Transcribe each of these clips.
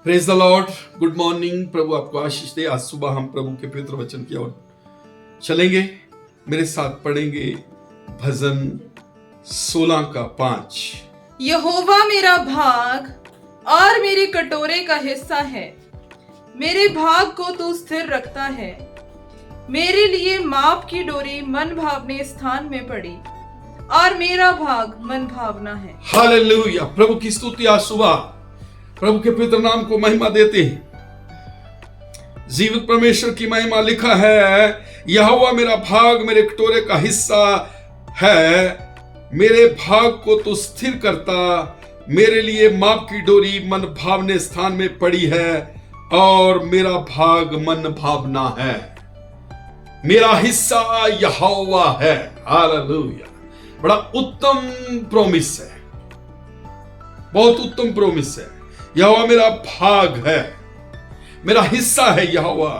Praise the Lord. Good morning. प्रभु आपको आशीष दे। आज सुबह हम प्रभु के पवित्र वचन की ओर चलेंगे। मेरे साथ पढ़ेंगे भजन 16 का 5। यहोवा मेरा भाग और मेरे कटोरे का हिस्सा है, मेरे भाग को तू स्थिर रखता है। मेरे लिए माप की डोरी मन भावने स्थान में पड़ी और मेरा भाग मन भावना है। हालेलुया। प्रभु की स्तुति। आज सुबह प्रभु के पवित्र नाम को महिमा देते हैं। जीवित परमेश्वर की महिमा। लिखा है, यहोवा मेरा भाग मेरे कटोरे का हिस्सा है, मेरे भाग को तो स्थिर करता। मेरे लिए माप की डोरी मन भावने स्थान में पड़ी है और मेरा भाग मन भावना है। मेरा हिस्सा यहोवा है। हालेलुया। बड़ा उत्तम प्रोमिस है, बहुत उत्तम प्रोमिस है। यहोवा मेरा भाग है, मेरा हिस्सा है। यहोवा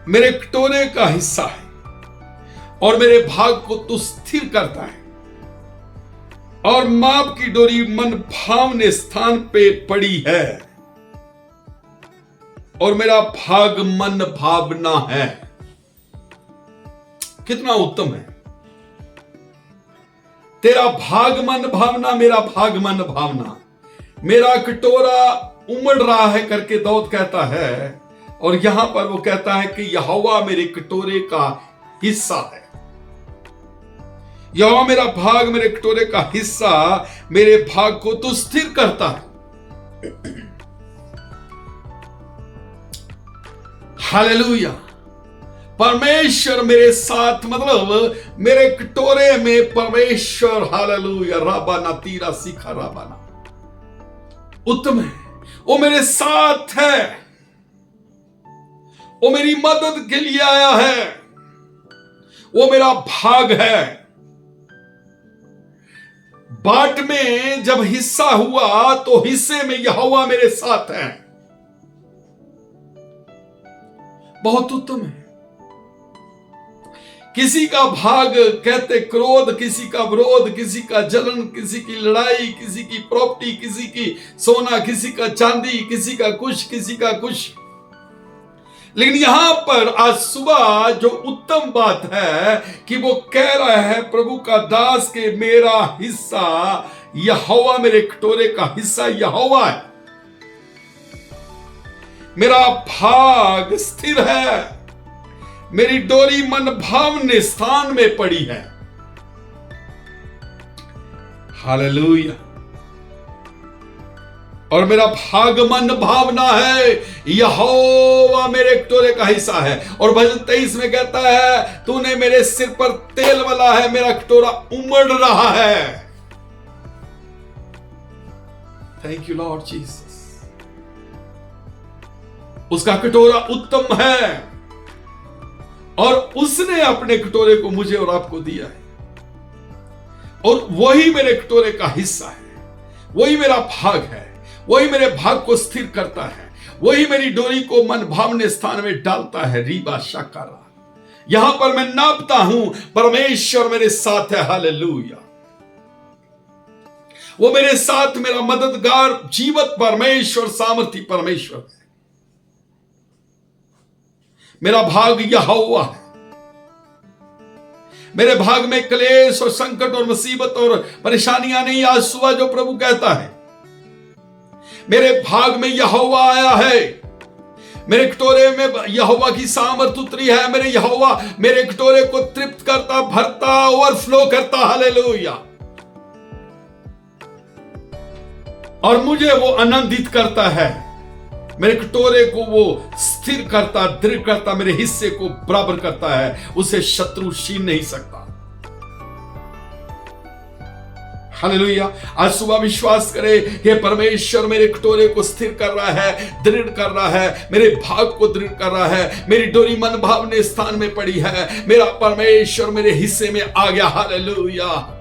मेरे कटोरे का हिस्सा है और मेरे भाग को तो स्थिर करता है और माप की डोरी मन भावने स्थान पे पड़ी है और मेरा भाग मन भावना है। कितना उत्तम है। तेरा भाग मन भावना, मेरा भाग मन भावना। मेरा कटोरा उमड़ रहा है करके दाऊद कहता है और यहां पर वो कहता है कि यहोवा मेरे कटोरे का हिस्सा है। यहोवा मेरा भाग मेरे कटोरे का हिस्सा, मेरे भाग को तो स्थिर करता है। हालेलुया। परमेश्वर मेरे साथ, मतलब मेरे कटोरे में परमेश्वर। हालेलुया। राबाना तीरा सीखा राबाना। उत्तम है। वो मेरे साथ है, वो मेरी मदद के लिए आया है, वो मेरा भाग है। बाट में जब हिस्सा हुआ तो हिस्से में यहोवा मेरे साथ है। बहुत उत्तम है। किसी का भाग कहते क्रोध, किसी का विरोध, किसी का जलन, किसी की लड़ाई, किसी की प्रॉपर्टी, किसी की सोना, किसी का चांदी, किसी का कुछ, किसी का कुछ। लेकिन यहां पर आज सुबह जो उत्तम बात है कि वो कह रहा है प्रभु का दास के मेरा हिस्सा यहोवा, मेरे कटोरे का हिस्सा यहोवा है। मेरा भाग स्थिर है, मेरी डोरी मन भावने स्थान में पड़ी है। हालेलुया। और मेरा भाग मन भावना है। यहोवा मेरे कटोरे का हिस्सा है। और भजन 23 में कहता है, तूने मेरे सिर पर तेल वाला है, मेरा कटोरा उमड़ रहा है। Thank you Lord Jesus. उसका कटोरा उत्तम है और उसने अपने कटोरे को मुझे और आपको दिया है और वही मेरे कटोरे का हिस्सा है, वही मेरा भाग है, वही मेरे भाग को स्थिर करता है, वही मेरी डोरी को मन भावने स्थान में डालता है। रीबा शाकारा। यहां पर मैं नापता हूं परमेश्वर मेरे साथ है। हालेलुया। वो मेरे साथ, मेरा मददगार, जीवत परमेश्वर, सामर्थी परमेश्वर है। मेरा भाग यहोवा है। मेरे भाग में क्लेश और संकट और मुसीबत और परेशानियां नहीं। आज सुबह जो प्रभु कहता है, मेरे भाग में यहोवा आया है, मेरे कटोरे में यहोवा की सामर्थ उतरी है। मेरे यहोवा मेरे कटोरे को तृप्त करता, भरता, ओवरफ्लो करता। हालेलुया। और मुझे वो आनंदित करता है। मेरे कटोरे को वो स्थिर करता, दृढ़ करता, मेरे हिस्से को बराबर करता है। उसे शत्रु छीन नहीं सकता। हालेलुया। आज सुबह विश्वास करे, हे परमेश्वर मेरे कटोरे को स्थिर कर रहा है, दृढ़ कर रहा है, मेरे भाग को दृढ़ कर रहा है। मेरी डोरी मन भावने स्थान में पड़ी है। मेरा परमेश्वर मेरे हिस्से में आ गया। हालेलुया।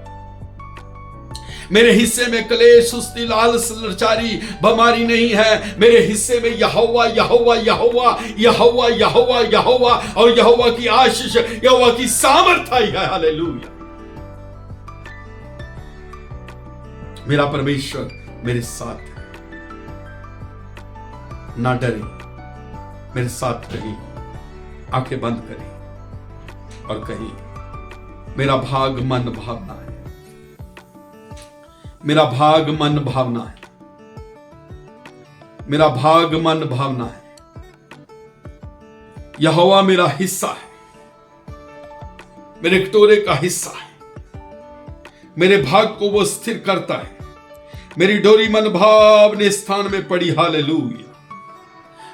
मेरे हिस्से में क्लेश, सुस्ती, लालच, लाचारी, बीमारी नहीं है। मेरे हिस्से में यहोवा यहोवा यहोवा यहोवा यहोवा यहोवा और यहोवा की आशीष, यहोवा की सामर्थ आई है। हालेलुया। मेरा परमेश्वर मेरे साथ है। ना डरे, मेरे साथ रही, आंखें बंद करी और कही, मेरा भाग मन भावना है, मेरा भाग मन भावना है, मेरा भाग मन भावना है। यहोवा मेरा हिस्सा है, मेरे कटोरे का हिस्सा है, मेरे भाग को वो स्थिर करता है। मेरी डोरी मन भावने स्थान में पड़ी, हालेलुया।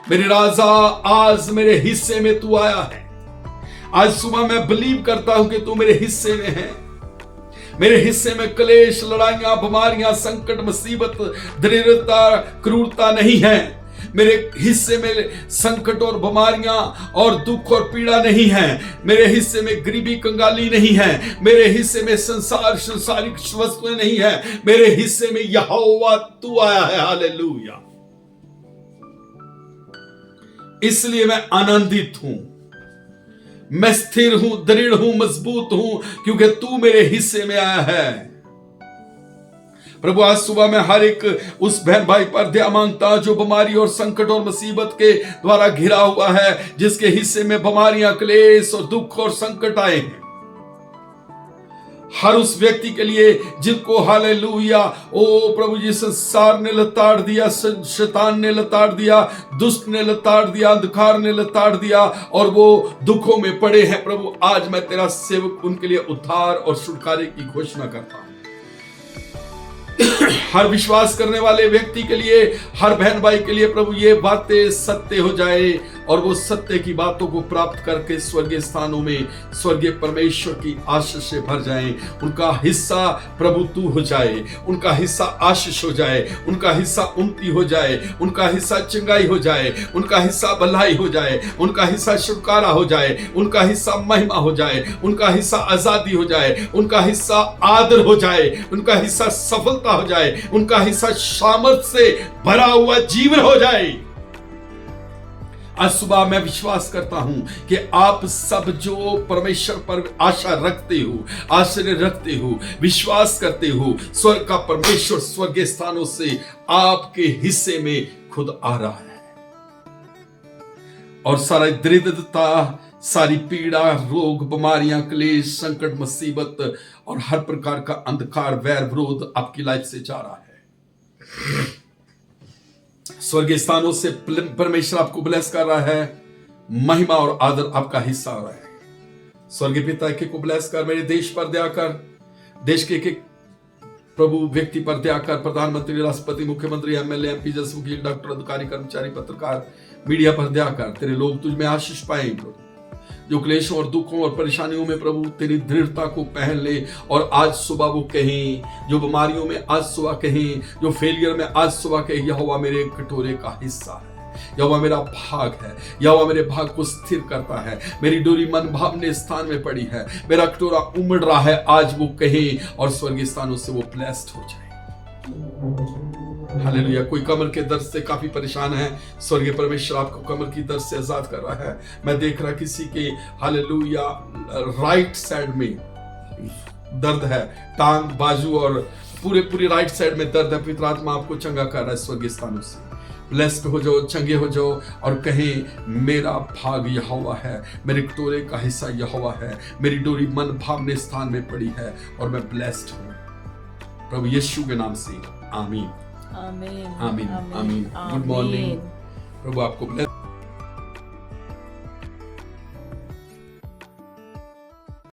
मेरे राजा, आज मेरे हिस्से में तू आया है। आज सुबह मैं बिलीव करता हूं कि तू मेरे हिस्से में है। मेरे हिस्से में क्लेश, लड़ाइयां, बीमारियां, संकट, मुसीबत, दरिद्रता, क्रूरता नहीं है। मेरे हिस्से में संकट और बीमारियां और दुख और पीड़ा नहीं है। मेरे हिस्से में गरीबी, कंगाली नहीं है। मेरे हिस्से में संसारिक वस्तुएं नहीं है। मेरे हिस्से में यहोवा तू आया है, हालेलुया। इसलिए मैं आनंदित हूं, मैं स्थिर हूं, दृढ़ हूं, मजबूत हूं, क्योंकि तू मेरे हिस्से में आया है। प्रभु, आज सुबह मैं हर एक उस बहन भाई पर दया मांगता जो बीमारी और संकट और मुसीबत के द्वारा घिरा हुआ है, जिसके हिस्से में बीमारियां, क्लेश और दुख और संकट आए हैं। हर उस व्यक्ति के लिए जिनको, हालेलुया, ओ प्रभु जी, संसार ने लताड़ दिया, शैतान ने लताड़ दिया, दुष्ट ने लताड़ दिया, अंधकार ने लताड़ दिया और वो दुखों में पड़े हैं। प्रभु, आज मैं तेरा सेवक उनके लिए उद्धार और छुटकारे की घोषणा करता हूं। हर विश्वास करने वाले व्यक्ति के लिए, हर बहन भाई के लिए प्रभु, ये बातें सत्य हो जाए और वो सत्य की बातों को प्राप्त करके स्वर्गीय स्थानों में स्वर्गीय परमेश्वर की आशीष से भर जाएं। उनका हिस्सा प्रभु तू हो जाए, उनका हिस्सा आशीष हो जाए, उनका हिस्सा उन्नति हो जाए, उनका हिस्सा चंगाई हो जाए, उनका हिस्सा भलाई हो जाए, उनका हिस्सा छुटकारा हो जाए, उनका हिस्सा महिमा हो जाए, उनका हिस्सा आजादी हो जाए, उनका हिस्सा आदर हो जाए, उनका हिस्सा सफलता हो जाए, उनका हिस्सा सामर्थ से भरा हुआ जीवन हो जाए। आज सुबह मैं विश्वास करता हूं कि आप सब जो परमेश्वर पर आशा रखते हो, आश्रय रखते हो, विश्वास करते हो, स्वर्ग का परमेश्वर स्वर्गीय स्थानों से आपके हिस्से में खुद आ रहा है और सारी दरिद्रता, सारी पीड़ा, रोग, बीमारियां, क्लेश, संकट, मुसीबत और हर प्रकार का अंधकार, वैर, विरोध आपकी लाइफ से जा रहा है। स्वर्गीय स्थानों से परमेश्वर आपको ब्लेस कर रहा है। महिमा और आदर आपका हिस्सा हो रहा है। स्वर्गीय पिता को ब्लेस कर, मेरे देश पर दया कर, देश के एक प्रभु व्यक्ति पर दया कर, प्रधानमंत्री, राष्ट्रपति, मुख्यमंत्री, एमएलए, एमपी, जज, वकील, डॉक्टर, अधिकारी, कर्मचारी, पत्रकार, मीडिया पर दया कर। तेरे लोग तुझ में आशीष पाए प्रभु, जो क्लेशों और दुखों और परेशानियों में प्रभु तेरी दृढ़ता को पहन ले और आज सुबह वो कहें, जो बीमारियों में आज सुबह कहें, जो फेलियर में आज सुबह कहें, यहोवा मेरे कटोरे का हिस्सा है, यहोवा मेरा भाग है, यहोवा मेरे भाग को स्थिर करता है, मेरी डोरी मन भावने स्थान में पड़ी है, मेरा कटोरा उमड़ रहा है। आज वो कहें और स्वर्गीय स्थानों से वो ब्लेस्ड हो जाए। हालेलुया। कोई कमर के दर्द से काफी परेशान है, स्वर्गीय परमेश्वर आपको कमर की दर्द से आजाद कर रहा है। मैं देख रहा किसी के, हालेलुया, राइट साइड में दर्द है, टांग, बाजू और पूरी राइट साइड में दर्द है। पवित्र आत्मा आपको चंगा कर रहा है स्वर्गीय स्थानों से। ब्लेस्ड हो जाओ, चंगे हो जाओ और कहें, मेरा भाग यहोवा है, मेरे कटोरे का हिस्सा यहोवा है, मेरी डोरी मन भावने स्थान में पड़ी है और मैं ब्लेस्ड हूं प्रभु यीशु के नाम से। आमीन, आमीन, आमीन, आमीन। Good morning. प्रभु आपको ब्लेस